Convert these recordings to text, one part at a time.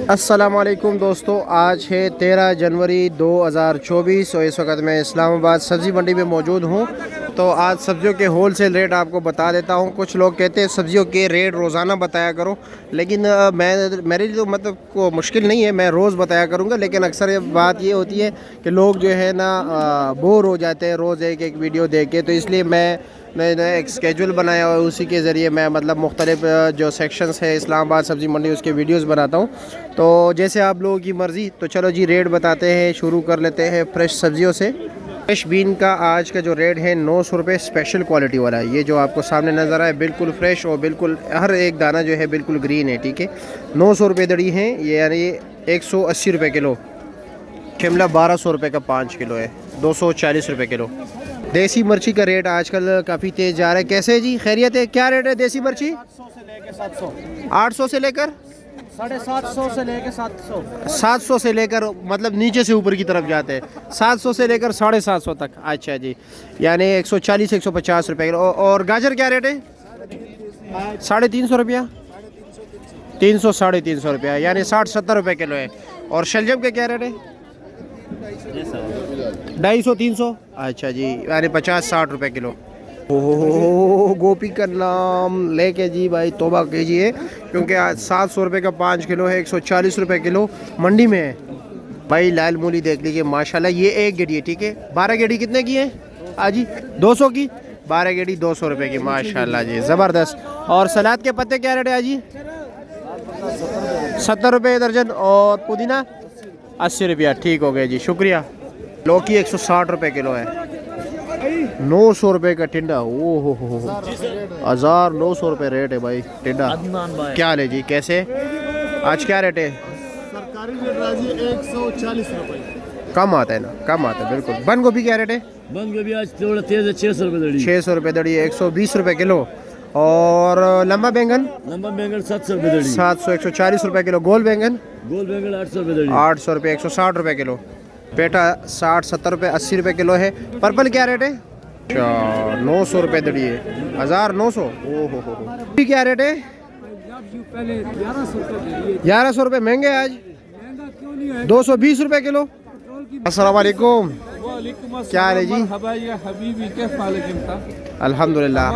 अस्सलामुअलैकुम दोस्तों, आज है 13 जनवरी 2024 और इस वक्त मैं इस्लामाबाद सब्ज़ी मंडी में मौजूद हूँ। तो आज सब्ज़ियों के होल सेल रेट आपको बता देता हूँ। कुछ लोग कहते हैं सब्ज़ियों के रेट रोज़ाना बताया करो, लेकिन मेरे लिए तो मतलब को मुश्किल नहीं है, मैं रोज़ बताया करूँगा। लेकिन अक्सर बात ये होती है कि लोग जो है ना बोर हो जाते हैं रोज़ एक एक वीडियो देख के, तो इसलिए मैंने एक स्केड्यूल बनाया और उसी के ज़रिए मैं मतलब मुख्तलिफ जो सेक्शंस है इस्लामाबाद सब्ज़ी मंडी उसके वीडियोस बनाता हूँ। तो जैसे आप लोगों की मर्ज़ी। तो चलो जी रेट बताते हैं, शुरू कर लेते हैं फ्रेश सब्ज़ियों से। फ्रेश बीन का आज का जो रेट है 900 रुपये, स्पेशल क्वालिटी वाला है। ये जो आपको सामने नज़र आए बिल्कुल फ्रेश और बिल्कुल हर एक दाना जो है बिल्कुल ग्रीन है, ठीक है। 900 रुपये दड़ी है ये, यानी 180 रुपये किलो। शिमला 1200 रुपये का 5 किलो है, 240 रुपये किलो। देसी मिर्ची का रेट आजकल काफ़ी तेज़ जा रहा है। कैसे है जी, खैरियत है? क्या रेट है देसी मिर्ची? 800 से लेकर 750 से लेकर 700। 700 से लेकर मतलब नीचे से ऊपर की तरफ जाते हैं, 700 से लेकर 750 तक। अच्छा जी, यानी 140-150 रुपये किलो। और गाजर क्या रेट है? 350 रुपया, 300 350 रुपया, यानी 60-70 रुपये किलो है। और शलजम का क्या रेट है? 250-300। अच्छा जी, यानी 50-60 रुपये किलो। ओहो, गोभी का नाम लेके जी भाई तौबा कीजिए, क्योंकि आज 700 रुपये का 5 किलो है, 140 रुपये किलो मंडी में है। भाई लाल मूली देख लीजिए माशाल्लाह, ये एक गेड़ी है, ठीक है। 12 गेड़ी कितने की है आजी? 200 की। 12 गेड़ी 200 रुपये की, माशाल्लाह जी, ज़बरदस्त। और सलाद के पत्ते क्या रेट है आजी? 70 रुपये दर्जन। और पुदीना 80 रुपया, ठीक हो गया जी, शुक्रिया। लौकी 160 रुपये किलो है। 900 रुपये का टिंडा, ओहो हो 1900 रुपये रेट है भाई टिंडा। क्या ले जी, कैसे आज क्या रेट है? सरकारी रेट राजी 140 रुपये। कम आता है ना, कम आता है बिल्कुल। बंद गोभी क्या रेट है? बंद गोभी आज थोड़ा तेज है, 600 रुपये दड़ी। 600 रुपये दड़ी है, 120 रुपये किलो। और लंबा बैंगन? लंबा बैंगन 700 रुपये दड़ी। 700, 140 रुपये किलो। गोल बैंगन? गोल बैंगन 800 रुपये दड़ी। 800 रुपये, 160 रुपये किलो। पेटा 60-70 रुपये, 80 रुपये किलो है। पर्पल क्या रेट है? 900 रुपये दड़ी है, 1900। ओहो हो, क्या रेट है? 1100 रुपये। महंगे आज? 220 रुपये किलो। अस्सलाम वालेकुम, क्या है जी? अल्हम्दुलिल्लाह,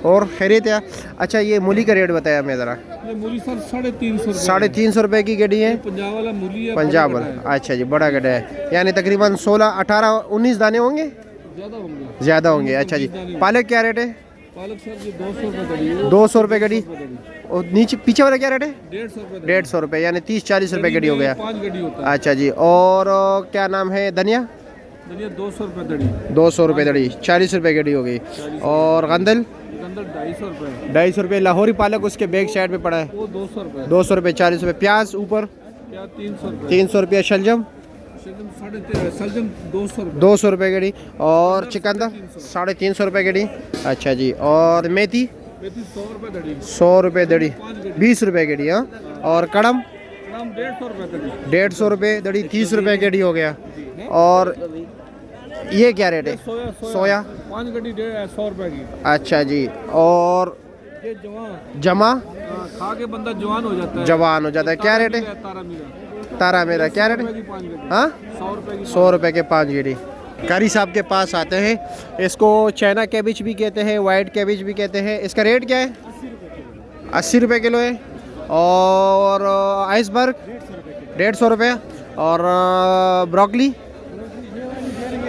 और खैरियत है? अच्छा, ये मूली का रेट बताया मैं ज़रा। मूली सर 350। 350 रुपये की गेड़ी है, पंजाब वाला मूली है। पंजाब वाला, अच्छा जी, बड़ा गड्ढा है, यानी तकरीबन 16-18-19 दाने होंगे, ज़्यादा होंगे। अच्छा जी, पालक क्या रेट है? पालक सर जी 200 रुपये दड़ी। 200 रुपये गड्डी। और नीचे पीछे वाला क्या रेट है? 150 रुपये, यानी 30-40 रुपये गड्डी हो गया। 5 गड्डी होता है। अच्छा जी, और क्या नाम है? धनिया? धनिया 200 रुपये दड़ी। 200 रुपये दड़ी, 40 रुपये गड्डी हो गई। और गंदल? 250 रुपये। 250 रुपये। लाहौरी पालक उसके बैक साइड पे पड़ा है, वो 200 रुपये। 200 रुपये, 40 रुपये। प्याज ऊपर? क्या 300 रुपये। 300 रुपये। शलजम? सलजम 200 रुपये। 200 रुपये गड़ी। और चिकंदर? 350 रुपये गड़ी। अच्छा जी, और मेथी? 100 रुपये दड़ी। 100 रुपये दड़ी, 20 रुपये गड़ी। हाँ, और कड़म? 150 रुपये दड़ी। 150 रुपये दड़ी, 30 रुपये गड़ी हो गया। और ये क्या रेट है? सोया 5 गड्डी 100 रुपये की। अच्छा जी, और ये जमा? खा के बंदा जवान हो जाता है। जवान हो जाता है। क्या रेट है? तारा मेरा क्या रेट है? हाँ, 100 रुपये के 5 गेड़ी। कारी साहब के पास आते हैं, इसको चाइना कैबिज भी कहते हैं, वाइट कैबिज भी कहते हैं। इसका रेट क्या है? 80 रुपये किलो है। और आइसबर्ग 150 रुपये। और ब्रोकली?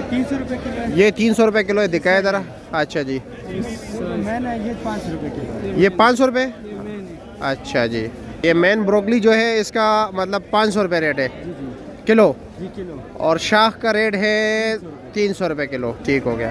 ये 300 रुपये किलो है, दिखाया ज़रा। अच्छा जी, ये 500 रुपये किलो। ये 500 रुपये। अच्छा जी, ये मेन ब्रोकली जो है इसका मतलब 500 रुपये रेट है किलो। और शाख का रेट है 300 रुपये किलो, ठीक हो गया।